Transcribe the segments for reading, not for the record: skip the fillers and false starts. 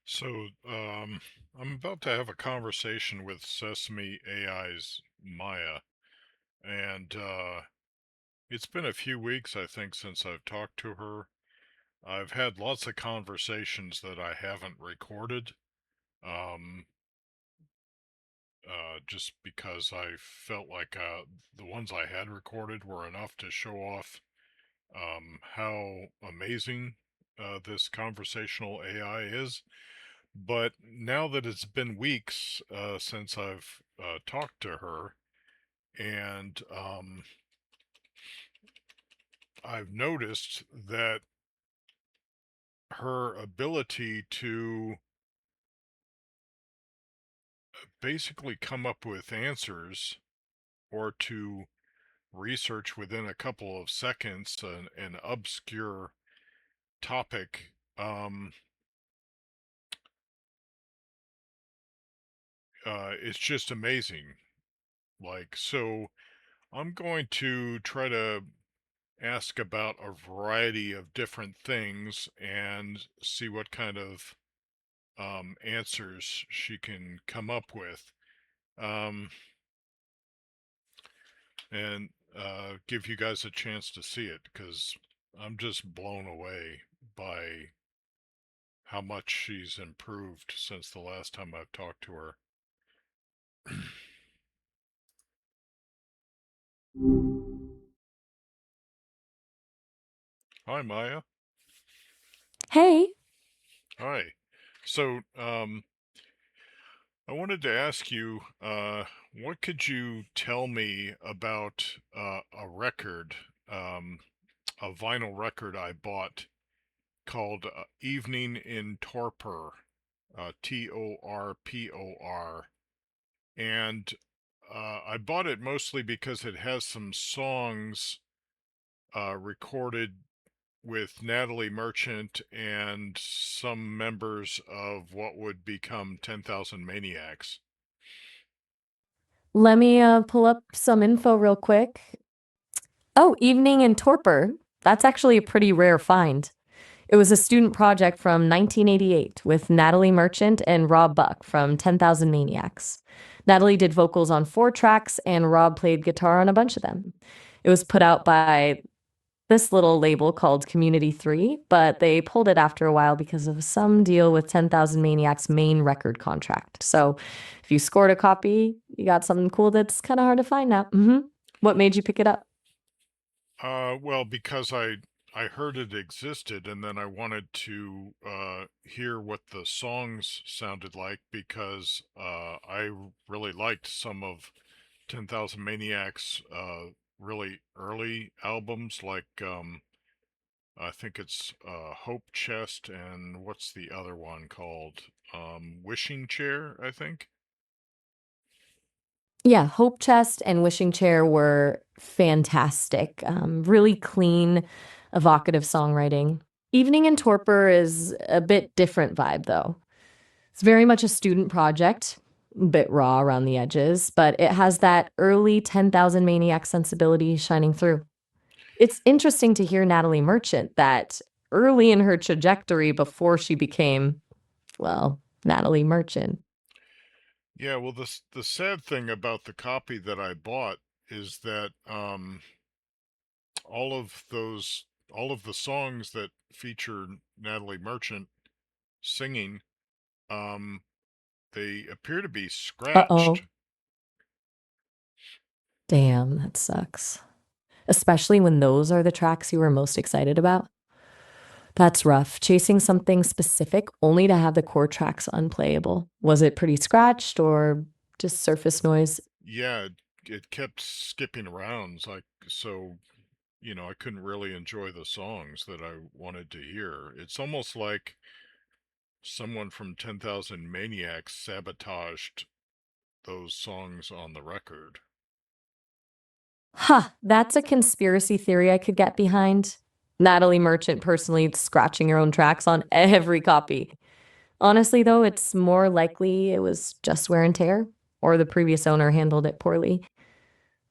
So, I'm about to have a conversation with Sesame AI's Maya, and it's been a few weeks, I think, since I've talked to her. I've had lots of conversations that I haven't recorded, um, just because I felt like the ones I had recorded were enough to show off how amazing this conversational AI is. But now that it's been weeks since I've talked to her, and I've noticed that her ability to basically come up with answers or to research within a couple of seconds an obscure topic is just amazing. Like, so I'm going to try to ask about a variety of different things and see what kind of answers she can come up with, um, and give you guys a chance to see it because I'm just blown away by how much she's improved since the last time I've talked to her. Hi, Maya. Hey, Hi. So, I wanted to ask you, what could you tell me about a record, a vinyl record I bought called Evening in Torpor, Torpor. And I bought it mostly because it has some songs recorded with Natalie Merchant and some members of what would become 10,000 Maniacs. let me pull up some info real quick. Oh, Evening in Torpor. That's actually a pretty rare find. It was a student project from 1988 with Natalie Merchant and Rob Buck from 10,000 Maniacs. Natalie did vocals on 4 tracks, and Rob played guitar on a bunch of them. It was put out by this little label called Community 3, but they pulled it after a while because of some deal with 10,000 Maniacs' main record contract. So if you scored a copy, you got something cool that's kind of hard to find now. What made you pick it up? Well, because I heard it existed, and then I wanted to hear what the songs sounded like because really liked some of 10,000 Maniacs' really early albums, like I think it's Hope Chest, and what's the other one called? Wishing Chair, I think. Yeah, Hope Chest and Wishing Chair were fantastic. Really clean, evocative songwriting. Evening in Torpor is a bit different vibe, though. It's very much a student project, a bit raw around the edges, but it has that early 10,000 Maniac sensibility shining through. It's interesting to hear Natalie Merchant that early in her trajectory before she became, well, Natalie Merchant. Yeah, well, the sad thing about the copy that I bought is that all of the songs that feature Natalie Merchant singing, um, they appear to be Uh scratched. oh. Damn, that sucks. Especially when those are the tracks you were most excited about. That's rough. Chasing something specific only to have the core tracks unplayable. Was it pretty scratched or just surface noise? Yeah, it kept skipping around, like so. I couldn't really enjoy the songs that I wanted to hear. It's almost like someone from 10,000 Maniacs sabotaged those songs on the record. Huh, that's a conspiracy theory I could get behind. Natalie Merchant personally scratching her own tracks on every copy. Honestly, though, it's more likely it was just wear and tear, or the previous owner handled it poorly.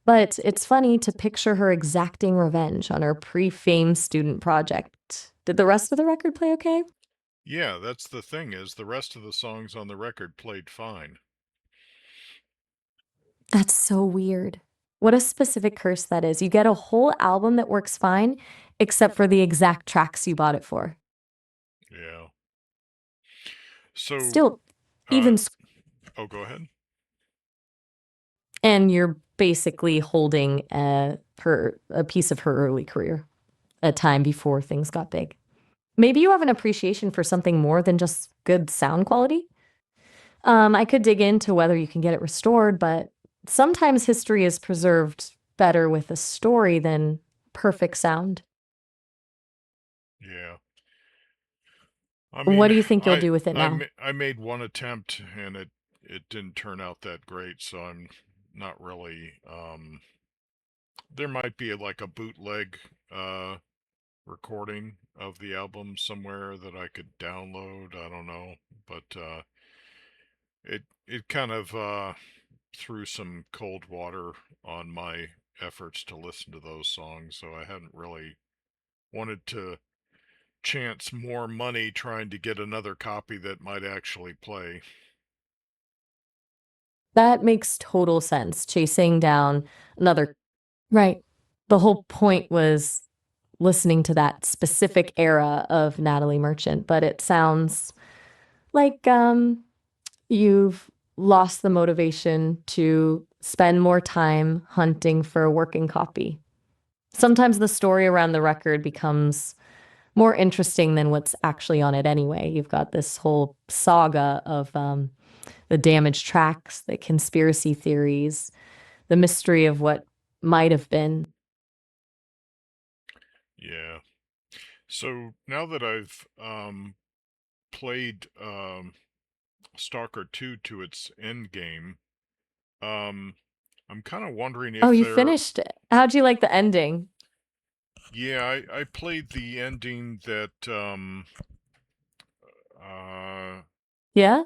But it's funny to picture her exacting revenge on her pre fame student project. Did the rest of the record play okay? Yeah, that's the thing is the rest of the songs on the record played fine. That's so weird. What a specific curse that is. You get a whole album that works fine, except for the exact tracks you bought it for. Yeah. So, Still, uh, even oh, go ahead. and you're basically holding a piece of her early career, a time before things got big. Maybe you have an appreciation for something more than just good sound quality. I could dig into whether you can get it restored, but sometimes history is preserved better with a story than perfect sound. Yeah. I What mean, do you think you'll do with it now? I made one attempt and it didn't turn out that great, so I'm not really there might be like a bootleg uh recording of the album somewhere that I could download, I don't know, but it kind of threw some cold water on my efforts to listen to those songs, so I hadn't really wanted to chance more money trying to get another copy that might actually play. That makes total sense. Chasing down another, right. The whole point was listening to that specific era of Natalie Merchant, but it sounds like you've lost the motivation to spend more time hunting for a working copy. Sometimes the story around the record becomes more interesting than what's actually on it anyway. You've got this whole saga of the damaged tracks, the conspiracy theories, the mystery of what might have been. Yeah. So now that I've played Stalker 2 to its end game, um I'm kind of wondering Oh, if you there finished it. How'd you like the ending? yeah, I played the ending that uh Yeah?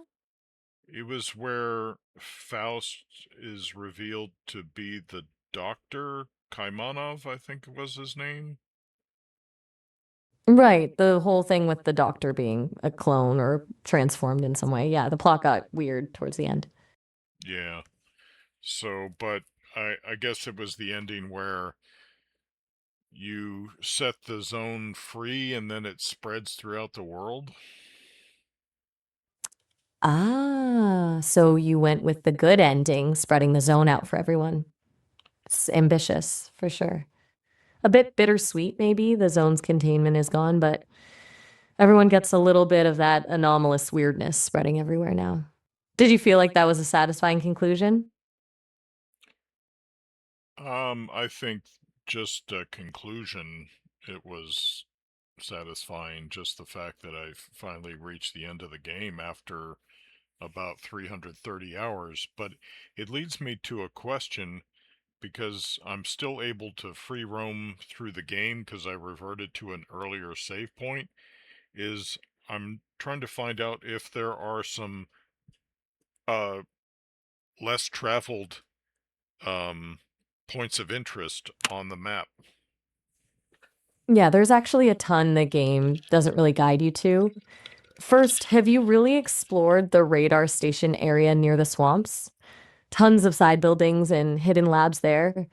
it was where Faust is revealed to be the doctor Kaimanov, I think was his name. Right. The whole thing with the doctor being a clone or transformed in some way. Yeah, the plot got weird towards the end. Yeah. So, but I guess it was the ending where you set the zone free and then it spreads throughout the world. Ah, so you went with the good ending, spreading the zone out for everyone. It's ambitious, for sure. A bit bittersweet, maybe. The zone's containment is gone, but everyone gets a little bit of that anomalous weirdness spreading everywhere now. Did you feel like that was a satisfying conclusion? I think just a conclusion, it was satisfying. Just the fact that I finally reached the end of the game after about 330 hours. But it leads me to a question because I'm still able to free roam through the game because I reverted to an earlier save point. Is I'm trying to find out if there are some uh, less traveled um, points of interest on the map. Yeah, there's actually a ton the game doesn't really guide you to. First, have you really explored the radar station area near the swamps? Tons of side buildings and hidden labs there.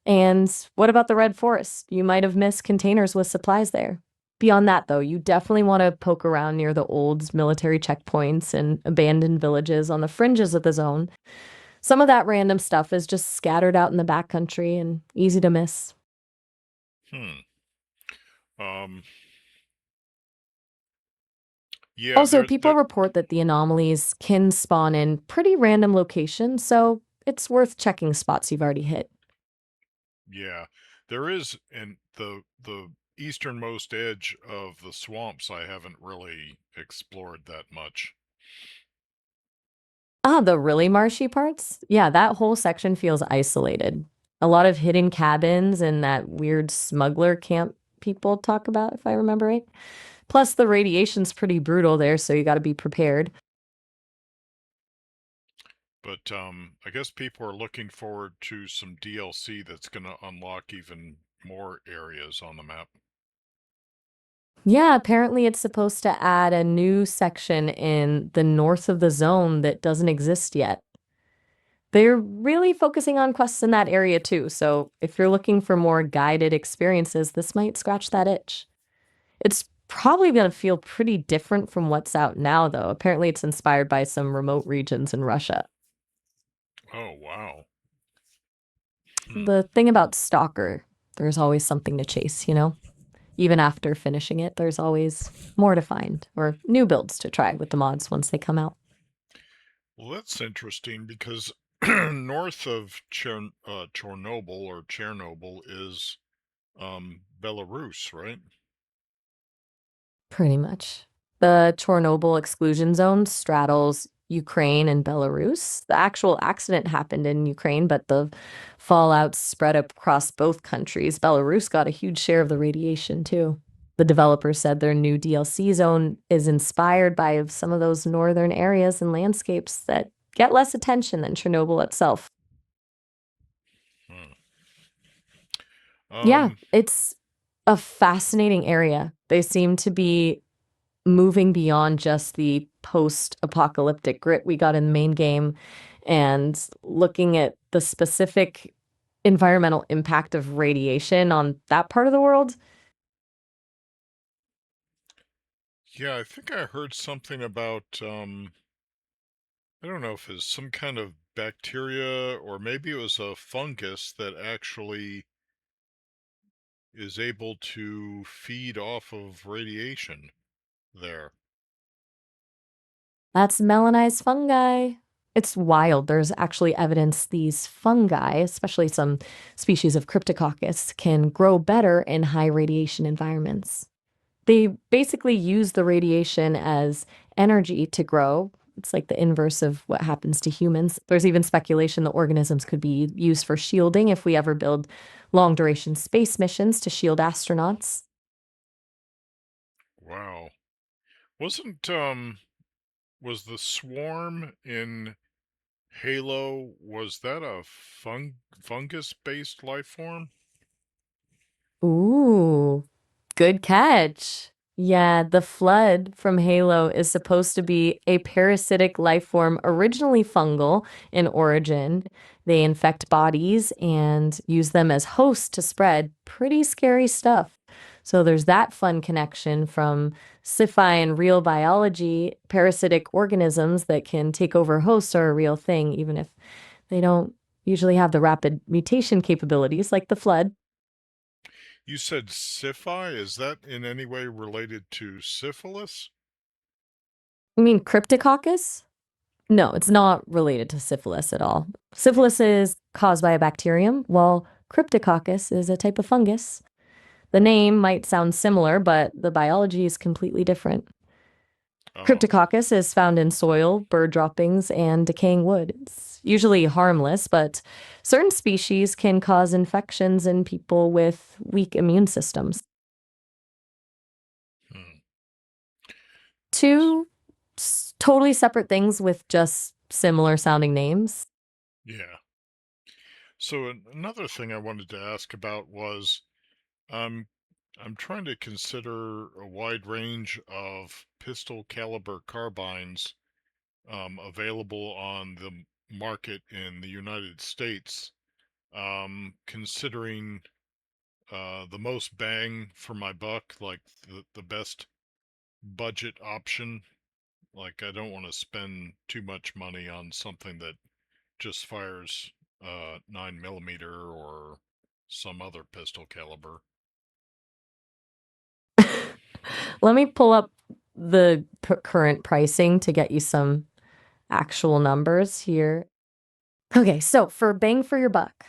And what about the Red Forest? You might have missed containers with supplies there. Beyond that, though, you definitely want to poke around near the old military checkpoints and abandoned villages on the fringes of the zone. Some of that random stuff is just scattered out in the backcountry and easy to miss. Hmm. Um. Yeah. Also, There. people There. report that the anomalies can spawn in pretty random locations, so it's worth checking spots you've already hit. Yeah. There is, and the easternmost edge of the swamps. I haven't really explored that much. Ah, the really marshy parts? Yeah, that whole section feels isolated. A lot of hidden cabins and that weird smuggler camp people talk about, if I remember right. Plus, the radiation's pretty brutal there, so you gotta be prepared. But I guess people are looking forward to some DLC that's going to unlock even more areas on the map. Yeah, apparently it's supposed to add a new section in the north of the zone that doesn't exist yet. They're really focusing on quests in that area too, so if you're looking for more guided experiences, this might scratch that itch. It's probably going to feel pretty different from what's out now, though. Apparently, it's inspired by some remote regions in Russia. Oh, wow. Hmm. The thing about Stalker, there's always something to chase, you know? Even after finishing it, there's always more to find or new builds to try with the mods once they come out. Well, that's interesting because north of Chernobyl or Chernobyl is Belarus, right? Pretty much. The Chernobyl exclusion zone straddles Ukraine and Belarus. The actual accident happened in Ukraine, but the fallout spread across both countries. Belarus got a huge share of the radiation too. The developers said their new DLC zone is inspired by some of those northern areas and landscapes that get less attention than Chernobyl itself. Hmm. Yeah, Um, it's a fascinating area. They seem to be moving beyond just the post-apocalyptic grit we got in the main game and looking at the specific environmental impact of radiation on that part of the world. yeah, I think I heard something about I don't know if it's some kind of bacteria or maybe it was a fungus that actually is able to feed off of radiation there. That's melanized fungi. It's wild. There's actually evidence these fungi, especially some species of Cryptococcus, can grow better in high radiation environments. They basically use the radiation as energy to grow. It's like the inverse of what happens to humans. There's even speculation the organisms could be used for shielding if we ever build long duration space missions to shield astronauts. Wow. Wasn't was the swarm in Halo, was that a fungus based life form? Ooh, good catch. Yeah, the flood from Halo is supposed to be a parasitic life form, originally fungal in origin. They infect bodies and use them as hosts to spread. Pretty scary stuff. So there's that fun connection from sci-fi and real biology. Parasitic organisms that can take over hosts are a real thing, even if they don't usually have the rapid mutation capabilities like the flood. You said syphi? Is that in any way related to syphilis? You mean Cryptococcus? No, it's not related to syphilis at all. Syphilis is caused by a bacterium, while Cryptococcus is a type of fungus. The name might sound similar, but the biology is completely different. Oh. Cryptococcus is found in soil, bird droppings, and decaying wood. It's usually harmless, but certain species can cause infections in people with weak immune systems. Hmm. Two totally separate things with just similar sounding names. Yeah. So another thing I wanted to ask about was um I'm trying to consider a wide range of pistol caliber carbines available on the market in the United States. Considering the most bang for my buck, like the best budget option. Like I don't want to spend too much money on something that just fires 9 millimeter or some other pistol caliber. Let me pull up the current pricing to get you some actual numbers here. Okay, so for bang for your buck,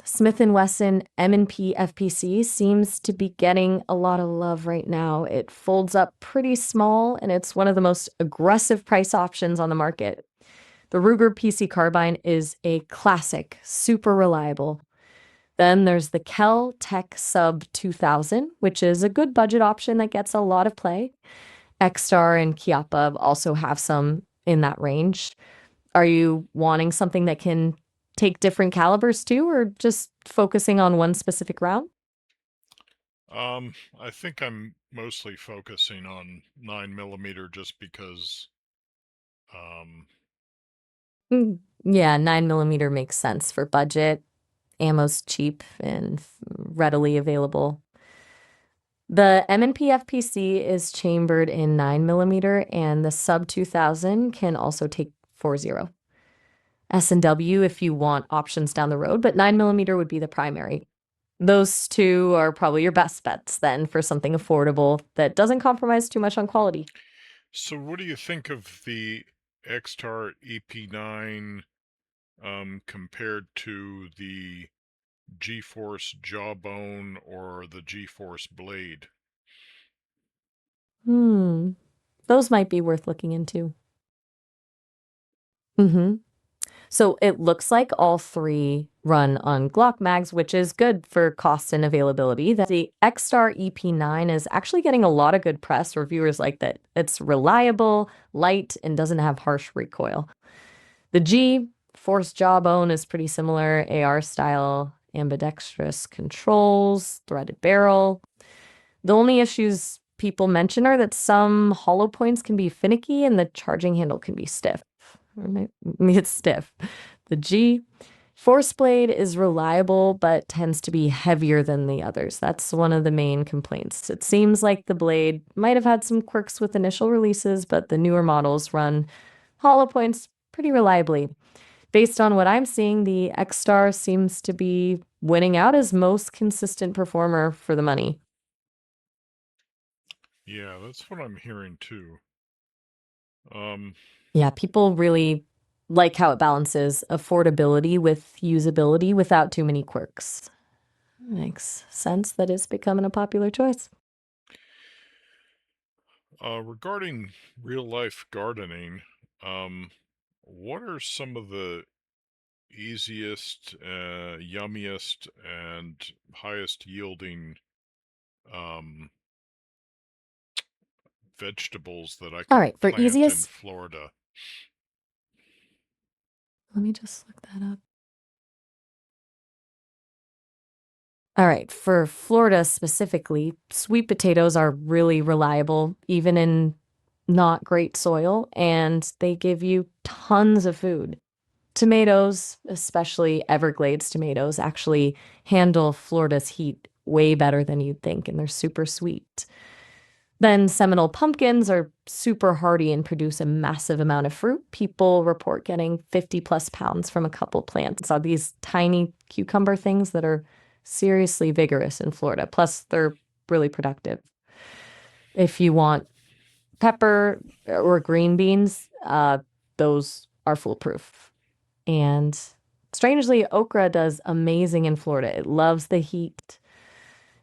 Smith& Wesson M&P FPC seems to be getting a lot of love right now. It folds up pretty small and it's one of the most aggressive price options on the market. The Ruger PC carbine is a classic, super reliable. Then there's the Kel Tech Sub 2000, which is a good budget option that gets a lot of play. X-Star and Chiappa also have some in that range. Are you wanting something that can take different calibers too, or just focusing on one specific round? I think I'm mostly focusing on 9 millimeter just because, um, Yeah, 9 millimeter makes sense for budget. Ammo's cheap and readily available. The M&P FPC is chambered in 9 millimeter, and the sub 2000 can also take 40. S&W if you want options down the road, but 9 millimeter would be the primary. Those two are probably your best bets then for something affordable that doesn't compromise too much on quality. so what do you think of the Xtar EP9 compared to the GeForce Jawbone or the GeForce Blade? Hmm. Those might be worth looking into. Mm-hmm. So it looks like all three run on Glock mags, which is good for cost and availability. The X-Star EP9 is actually getting a lot of good press. Reviewers like that. It's reliable, light, and doesn't have harsh recoil. The G Force Jawbone is pretty similar, AR style, ambidextrous controls, threaded barrel. The only issues people mention are that some hollow points can be finicky and the charging handle can be stiff. It's stiff. The G Force Blade is reliable but tends to be heavier than the others. That's one of the main complaints. It seems like the blade might have had some quirks with initial releases, but the newer models run hollow points pretty reliably. Based on what I'm seeing, the X Star seems to be winning out as most consistent performer for the money. Yeah, that's what I'm hearing too. Um, Yeah, people really like how it balances affordability with usability without too many quirks. Makes sense that it's becoming a popular choice. regarding real life gardening, um, what are some of the easiest, yummiest, and highest yielding um, vegetables that I All can right, for plant in easiest, Florida? let me just look that up. All right, for Florida specifically, sweet potatoes are really reliable, even in not great soil, and they give you tons of food. Tomatoes, especially Everglades tomatoes, actually handle Florida's heat way better than you'd think, and they're super sweet. Then Seminole pumpkins are super hardy and produce a massive amount of fruit. People report getting 50 plus pounds from a couple plants. So these tiny cucumber things that are seriously vigorous in Florida. Plus, they're really productive. If you want pepper or green beans, those are foolproof. And strangely, okra does amazing in Florida. It loves the heat.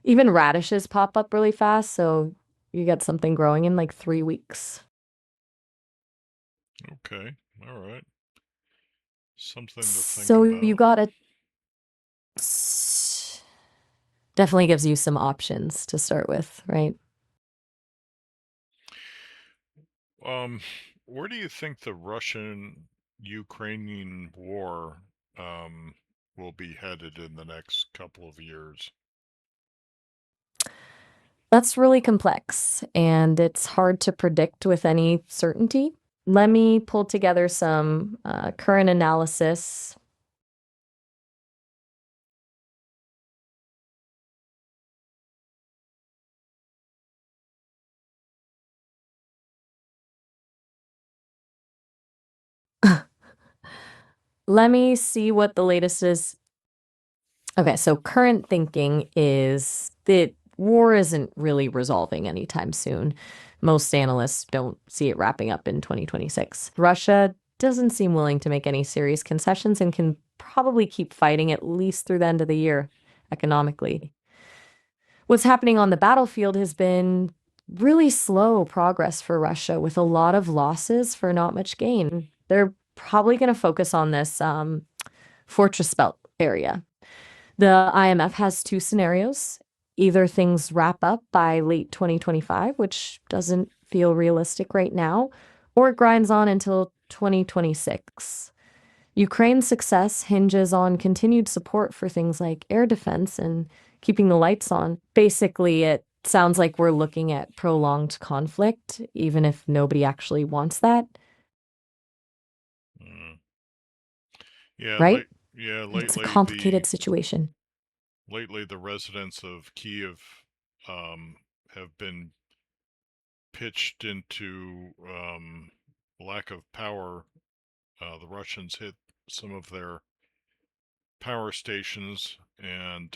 Even radishes pop up really fast, so you get something growing in like 3 weeks. Okay, all right. Something to think So you about. got a definitely gives you some options to start with, right? Um, where do you think the Russian-Ukrainian war um, will be headed in the next couple of years? That's really complex and it's hard to predict with any certainty. Let me pull together some current analysis. Let me see what the latest is. Okay, so current thinking is that war isn't really resolving anytime soon. Most analysts don't see it wrapping up in 2026. Russia doesn't seem willing to make any serious concessions and can probably keep fighting at least through the end of the year economically. What's happening on the battlefield has been really slow progress for Russia with a lot of losses for not much gain. They're probably going to focus on this fortress belt area. The IMF has two scenarios. Either things wrap up by late 2025, which doesn't feel realistic right now, or it grinds on until 2026. Ukraine's success hinges on continued support for things like air defense and keeping the lights on. Basically, it Sounds like we're looking at prolonged conflict, even if nobody actually wants that, Mm. Yeah, right? It's a lately complicated situation. the residents of Kiev have been pitched into lack of power. The Russians hit some of their power stations, and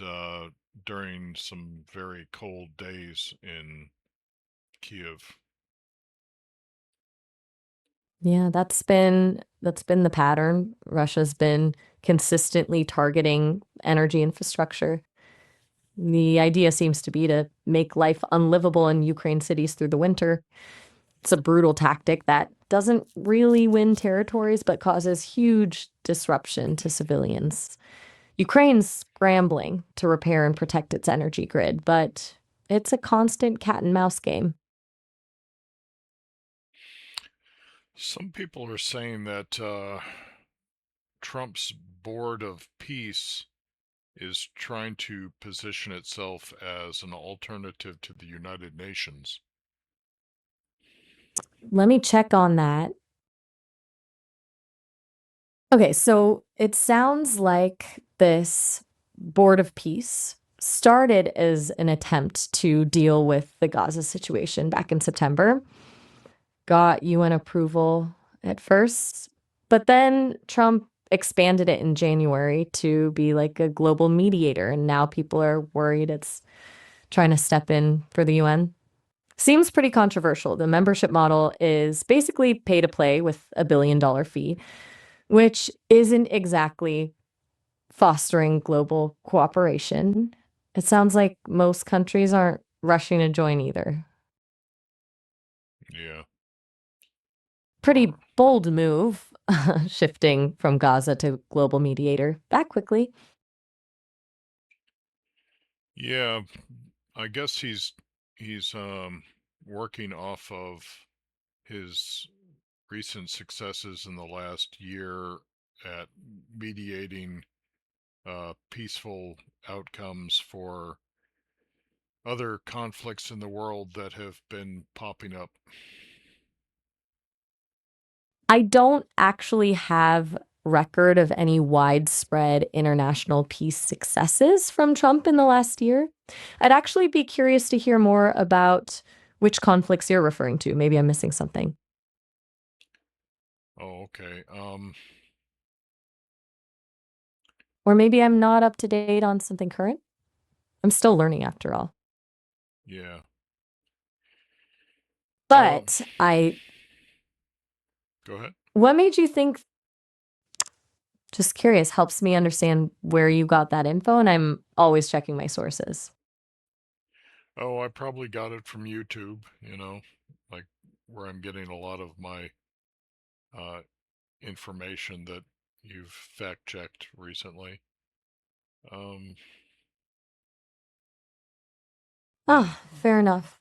during some very cold days in Kiev. Yeah, that's been the pattern. Russia's been consistently targeting energy infrastructure. The idea seems to be to make life unlivable in Ukraine cities through the winter. It's a brutal tactic that doesn't really win territories but causes huge disruption to civilians. Ukraine's scrambling to repair and protect its energy grid, but it's a constant cat and mouse game. Some people are saying that Trump's Board of Peace is trying to position itself as an alternative to the United Nations. Let me check on that. Okay, so it sounds like this Board of Peace started as an attempt to deal with the Gaza situation back in September, got UN approval at first, but then Trump expanded it in January to be like a global mediator, and now people are worried it's trying to step in for the UN. Seems pretty controversial. The membership model is basically pay to play with $1 billion fee, which isn't exactly fostering global cooperation. It sounds like most countries aren't rushing to join either. Yeah. Pretty bold move, shifting from Gaza to global mediator that quickly. Yeah, I guess he's working off of his recent successes in the last year at mediating peaceful outcomes for other conflicts in the world that have been popping up. I don't actually have record of any widespread international peace successes from Trump in the last year. I'd actually be curious to hear more about which conflicts you're referring to. Maybe I'm missing something. Oh, okay. Or maybe I'm not up to date on something current. I'm still learning after all. Yeah. Um, But I Go ahead. what made you think, just curious, helps me understand where you got that info, and I'm always checking my sources. Oh, I probably got it from YouTube, like where I'm getting a lot of my uh, information that you've fact checked recently. Um, hmm. Ah, fair enough.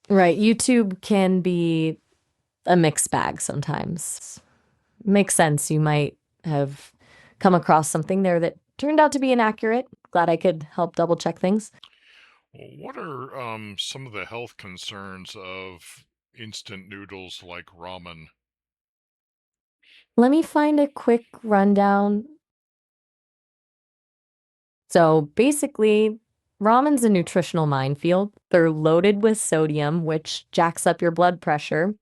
Right, YouTube can be a mixed bag sometimes. Makes sense. You might have come across something there that turned out to be inaccurate. Glad I could help double check things. Well, what are some of the health concerns of instant noodles like ramen? Let me find a quick rundown. So basically, ramen's a nutritional minefield. They're loaded with sodium, which jacks up your blood pressure.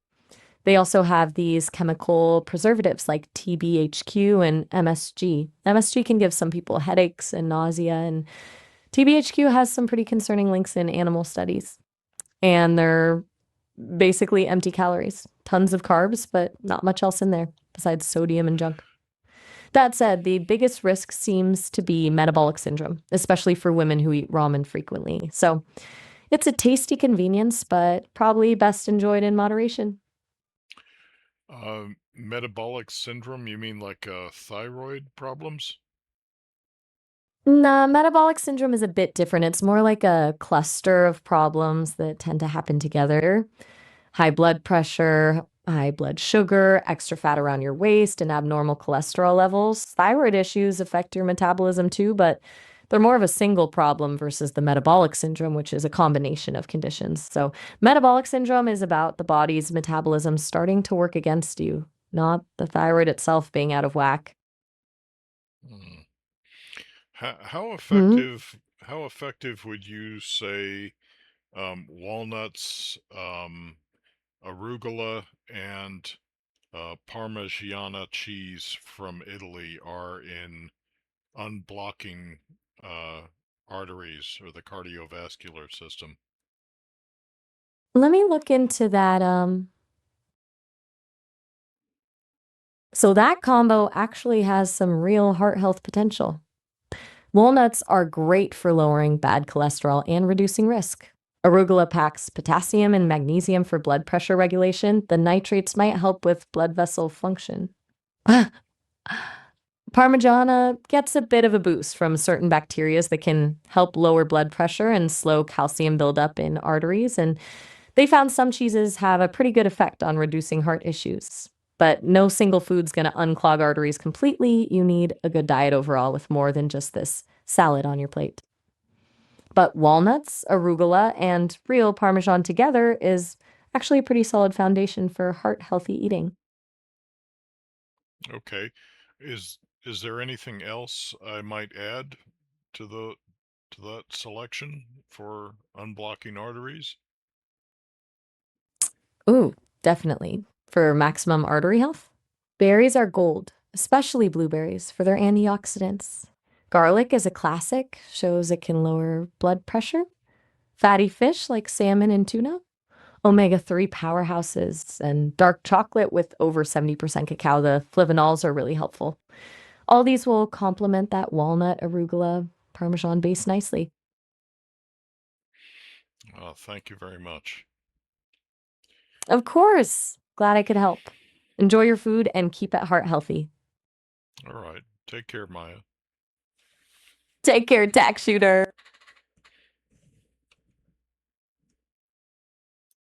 They also have these chemical preservatives like TBHQ and MSG. MSG can give some people headaches and nausea, and TBHQ has some pretty concerning links in animal studies. And they're basically empty calories, tons of carbs, but not much else in there besides sodium and junk. That said, the biggest risk seems to be metabolic syndrome, especially for women who eat ramen frequently. So it's a tasty convenience, but probably best enjoyed in moderation. Metabolic syndrome, you mean like thyroid problems? Nah, metabolic syndrome is a bit different. It's more like a cluster of problems that tend to happen together. High blood pressure, high blood sugar, extra fat around your waist, and abnormal cholesterol levels. Thyroid issues affect your metabolism too, but They're more of a single problem versus the metabolic syndrome, which is a combination of conditions. So, metabolic syndrome is about the body's metabolism starting to work against you, not the thyroid itself being out of whack. Hmm. How Hmm. effective would you say walnuts, arugula, and Parmigiana cheese from Italy are in unblocking arteries or the cardiovascular system? Let me look into that. So, that combo actually has some real heart health potential. Walnuts are great for lowering bad cholesterol and reducing risk. Arugula packs potassium and magnesium for blood pressure regulation. The nitrates might help with blood vessel function. Parmigiana gets a bit of a boost from certain bacteria that can help lower blood pressure and slow calcium buildup in arteries. And they found some cheeses have a pretty good effect on reducing heart issues. But no single food's going to unclog arteries completely. You need a good diet overall with more than just this salad on your plate. But walnuts, arugula, and real Parmesan together is actually a pretty solid foundation for heart healthy eating. Okay. Is there anything else I might add to the to that selection for unblocking arteries? Ooh, definitely. For maximum artery health, berries are gold, especially blueberries for their antioxidants. Garlic is a classic, shows it can lower blood pressure. Fatty fish like salmon and tuna, omega-3 powerhouses, and dark chocolate with over 70% cacao, the flavonols are really helpful. All these will complement that walnut, arugula, parmesan base nicely. Thank you very much. Of course. Glad I could help. Enjoy your food and keep it heart healthy. All right. Take care, Maya. Take care, tax shooter.